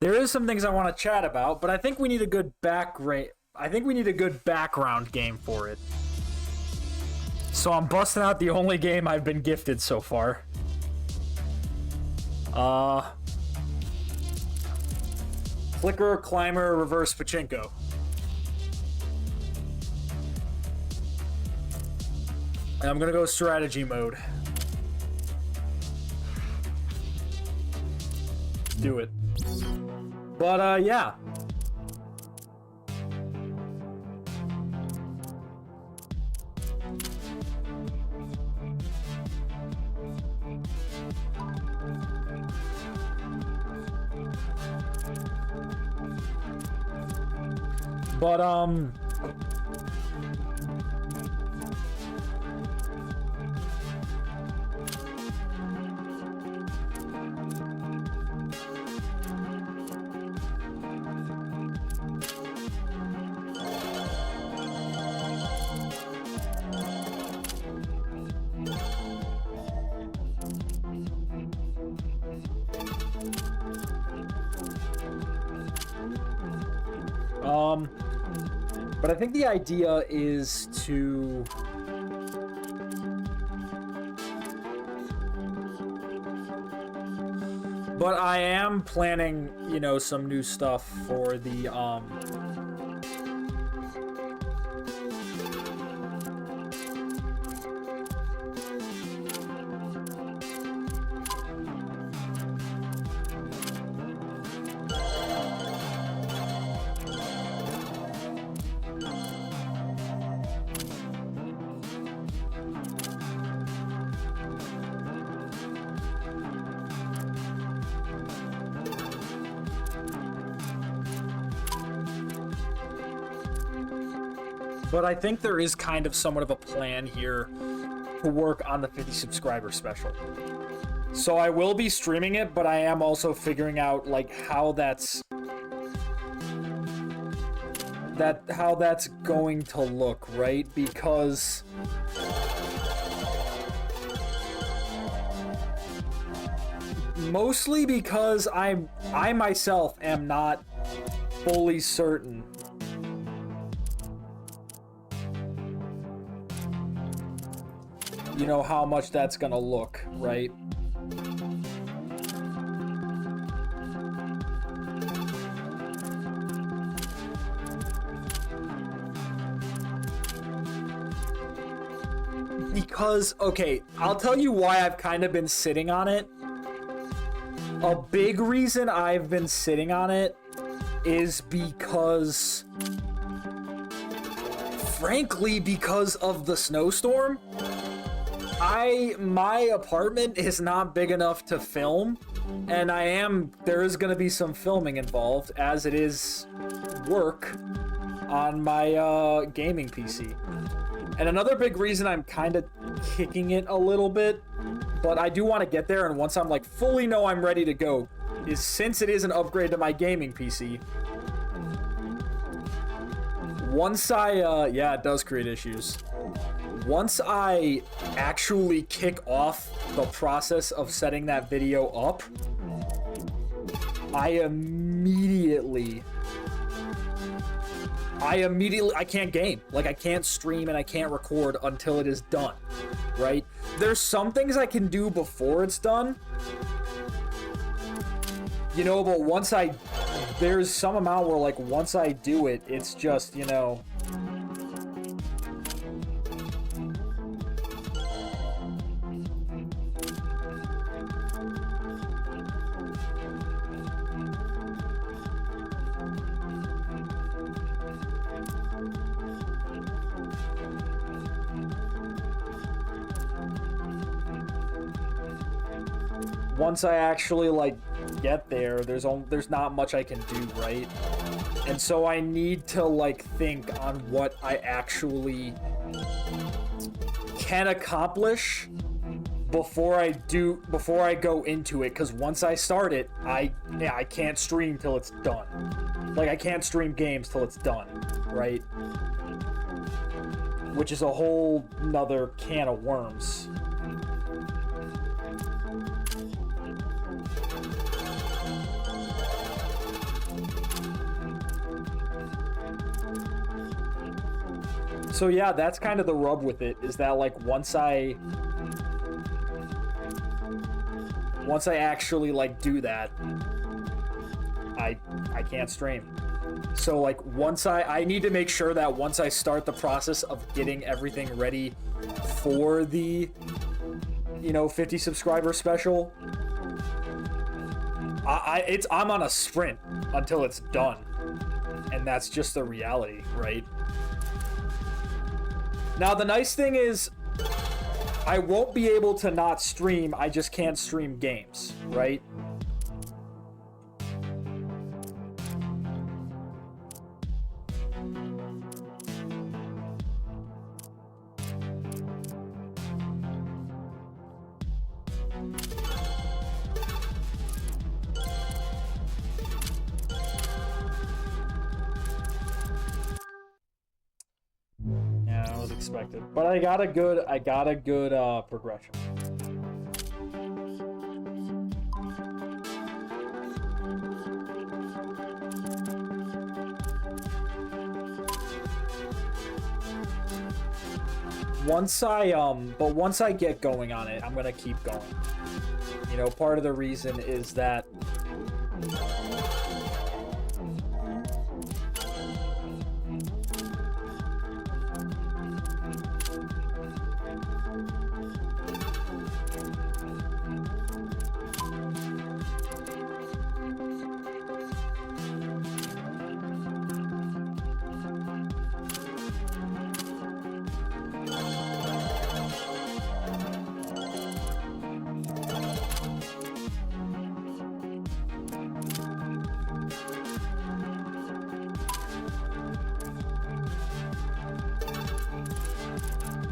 There is some things I want to chat about, but I think we need a good background game for it. So I'm busting out the only game I've been gifted so far. Clicker, Climber, Reverse Pachinko. And I'm gonna go strategy mode. Do it. But, yeah. But, but I think the idea is to... But I am planning, you know, some new stuff for the, But I think there is kind of somewhat of a plan here to work on the 50 subscriber special. So I will be streaming it, but I am also figuring out like how that's going to look, right? Because mostly because I myself am not fully certain you know how much that's gonna look, right? Because, okay, I'll tell you why I've kind of been sitting on it. A big reason I've been sitting on it is because, frankly, because of the snowstorm. My apartment is not big enough to film, and there is going to be some filming involved, as it is work on my gaming PC. And another big reason I'm kind of kicking it a little bit, but I do want to get there, and once I'm like fully know I'm ready to go, is since it is an upgrade to my gaming PC, once yeah, it does create issues. Once I actually kick off the process of setting that video up, I can't game. Like, I can't stream and I can't record until it is done, right? There's some things I can do before it's done, you know, but there's some amount where, like, once I do it, it's just, you know... Once I actually, like, get there, there's not much I can do, right? And so I need to, like, think on what I actually can accomplish before I go into it, because once I start it, I can't stream till it's done. Like, I can't stream games till it's done, right? Which is a whole nother can of worms. So yeah, that's kind of the rub with it, is that like once I actually like do that, I can't stream. So like once I need to make sure that once I start the process of getting everything ready for the 50 subscriber special, I'm on a sprint until it's done. And that's just the reality, right? Now, the nice thing is, I won't be able to not stream, I just can't stream games, right? Yeah, I was expected. But I got a good progression. Once I get going on it, I'm gonna keep going. Part of the reason is that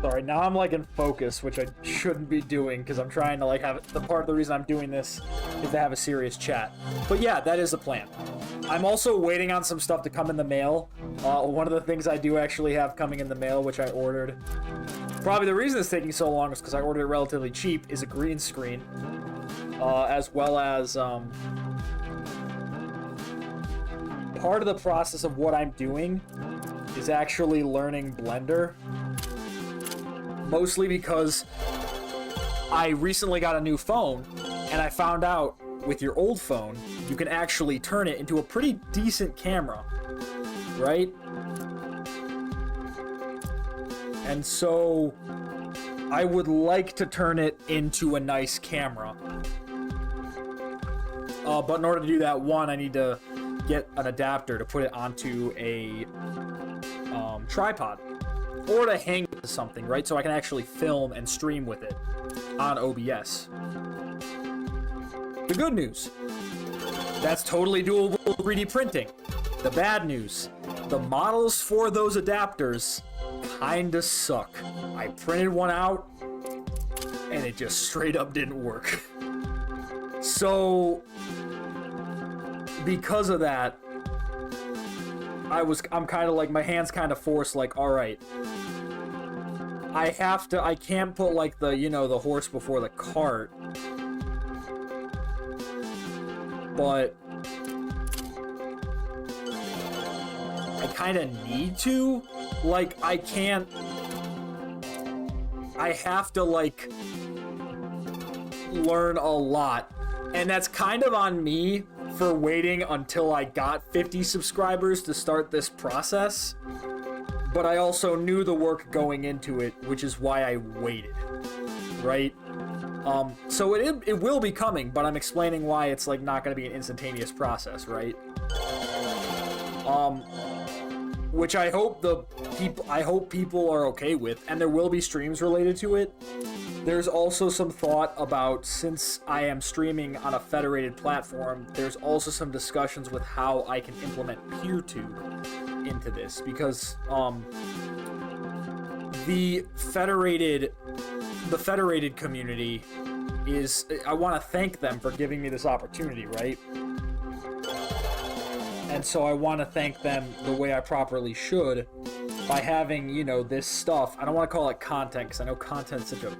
sorry, now I'm like in focus, which I shouldn't be doing because I'm trying to like have the part of the reason I'm doing this is to have a serious chat. But yeah, that is the plan. I'm also waiting on some stuff to come in the mail. One of the things I do actually have coming in the mail, which I ordered. Probably the reason it's taking so long is because I ordered it relatively cheap, is a green screen. As well as part of the process of what I'm doing is actually learning Blender. Mostly because I recently got a new phone, and I found out with your old phone, you can actually turn it into a pretty decent camera, right? And so I would like to turn it into a nice camera. But in order to do that, one, I need to get an adapter to put it onto a tripod. Or to hang it to something, right? So I can actually film and stream with it on OBS. The good news, that's totally doable with 3D printing. The bad news, the models for those adapters kinda suck. I printed one out, and it just straight up didn't work. So, because of that, I'm kind of like, my hand's kind of forced, like, alright, I can't put like the, the horse before the cart, but I kind of need to, like, I have to like learn a lot, and that's kind of on me for waiting until I got 50 subscribers to start this process. But I also knew the work going into it, which is why I waited, right? So it will be coming, but I'm explaining why it's like not going to be an instantaneous process, right? Which I hope people are okay with, and there will be streams related to it. There's also some thought about, since I am streaming on a federated platform, there's also some discussions with how I can implement PeerTube into this, because the federated community is, I want to thank them for giving me this opportunity, right? And so I want to thank them the way I properly should by having, this stuff. I don't want to call it content, because I know content's such a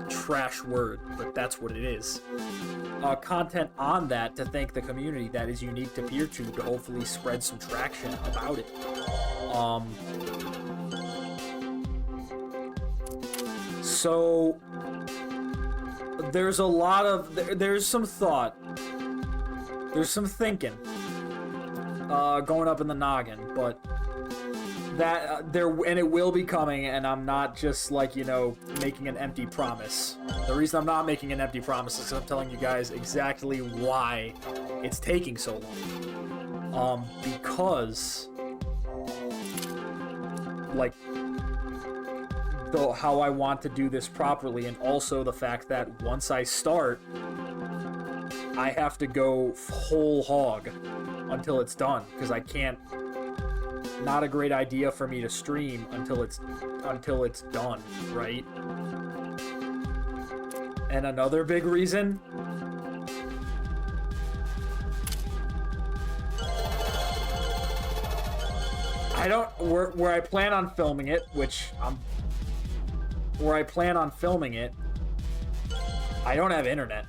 trash word, but that's what it is. Content on that to thank the community that is unique to PeerTube to hopefully spread some traction about it. So there's a lot of there's some thought, there's some thinking going up in the noggin, but that there, and it will be coming, and I'm not just like, you know, making an empty promise. The reason I'm not making an empty promise is 'cause I'm telling you guys exactly why it's taking so long. Because like how I want to do this properly, and also the fact that once I start, I have to go whole hog until it's done, because I can't. Not a great idea for me to stream until it's done, right? And another big reason, I don't where I plan on filming it, I don't have internet.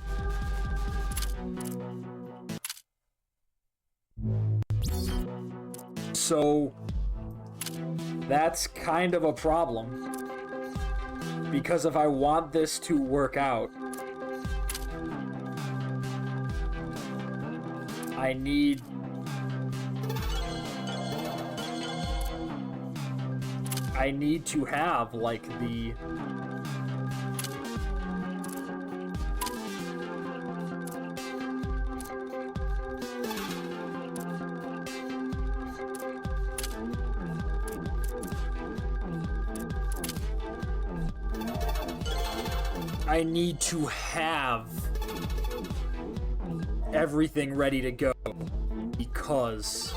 So that's kind of a problem, because if I want this to work out, I need to have like the I need to have everything ready to go, because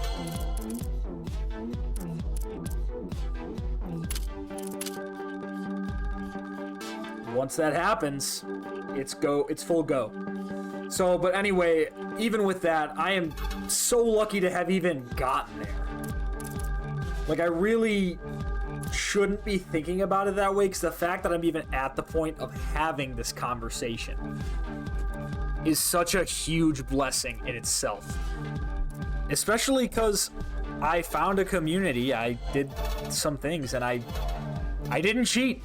once that happens, it's full go. So, but anyway, even with that, I am so lucky to have even gotten there. Like, I really shouldn't be thinking about it that way, because the fact that I'm even at the point of having this conversation is such a huge blessing in itself. Especially because I found a community, I did some things, and I didn't cheat.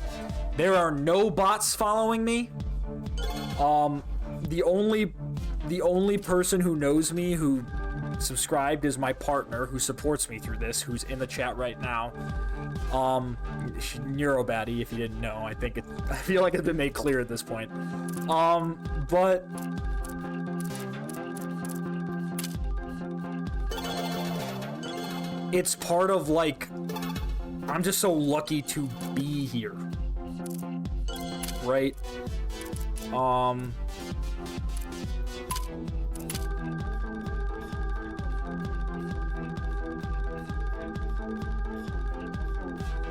There are no bots following me. The only person who knows me, who subscribed, is my partner, who supports me through this, who's in the chat right now. Neurobatty, if you didn't know. I feel like it's been made clear at this point. But it's part of, like, I'm just so lucky to be here. Right?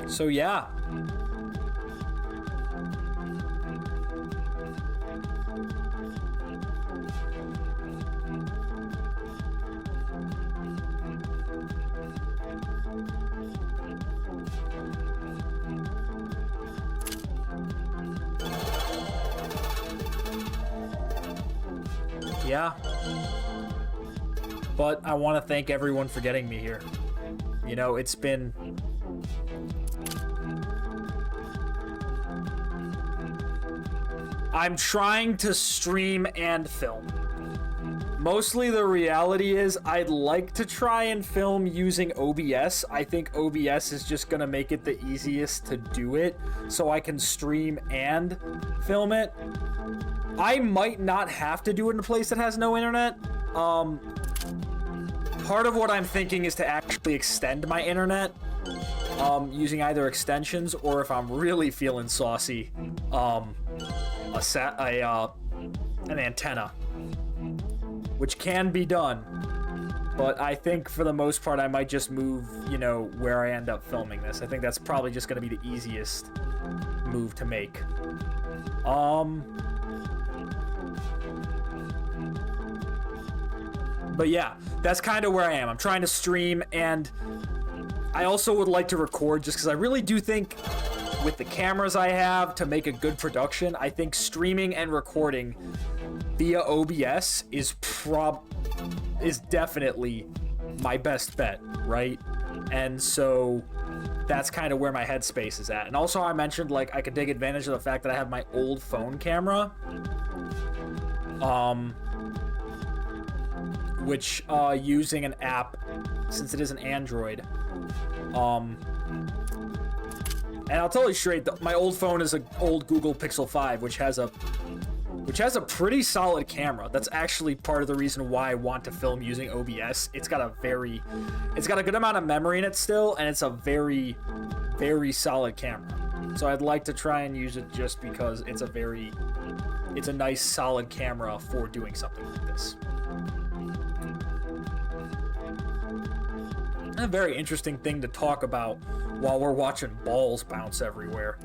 So yeah. Yeah. But I want to thank everyone for getting me here. You know, it's been... I'm trying to stream and film. Mostly the reality is I'd like to try and film using OBS. I think OBS is just gonna make it the easiest to do it, so I can stream and film it. I might not have to do it in a place that has no internet. Part of what I'm thinking is to actually extend my internet, using either extensions, or if I'm really feeling saucy, an antenna, which can be done. But I think for the most part I might just move, you know, where I end up filming this. I think that's probably just going to be the easiest move to make. But yeah, that's kind of where I am. I'm trying to stream, and I also would like to record, just because I really do think with the cameras I have to make a good production, I think streaming and recording via OBS is definitely my best bet, right? And so that's kind of where my headspace is at. And also I mentioned, like, I could take advantage of the fact that I have my old phone camera. Which, using an app, since it is an Android. And I'll tell you straight, my old phone is an old Google Pixel 5, which has a pretty solid camera. That's actually part of the reason why I want to film using OBS. It's got a good amount of memory in it still, and it's a very, very solid camera. So I'd like to try and use it just because it's a nice solid camera for doing something like this. A very interesting thing to talk about while we're watching balls bounce everywhere.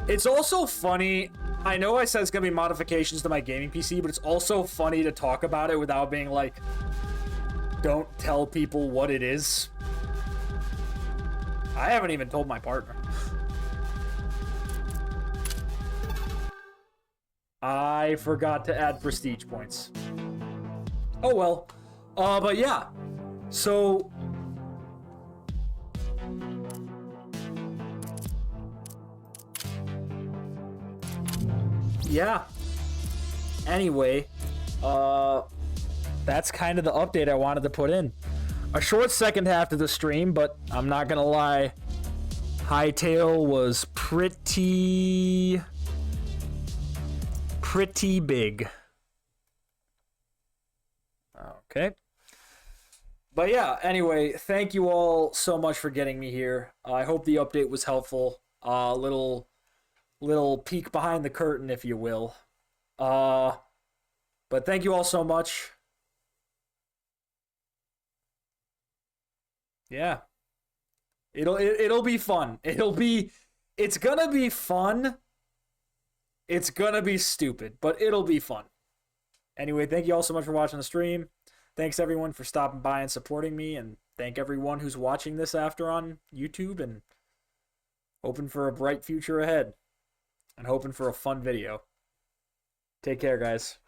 It's also funny, I know I said it's gonna be modifications to my gaming PC, but it's also funny to talk about it without being like, don't tell people what it is. I haven't even told my partner. I forgot to add prestige points. Oh well. But yeah. So yeah. Anyway, that's kind of the update I wanted to put in. A short second half of the stream, but I'm not gonna lie, Hightail was pretty big. Okay. But yeah, anyway, thank you all so much for getting me here. I hope the update was helpful. Little peek behind the curtain, if you will. But thank you all so much. Yeah. It'll be fun. It's gonna be fun. It's gonna be stupid, but it'll be fun. Anyway, thank you all so much for watching the stream. Thanks everyone for stopping by and supporting me, and thank everyone who's watching this after on YouTube, and hoping for a bright future ahead. And hoping for a fun video. Take care, guys.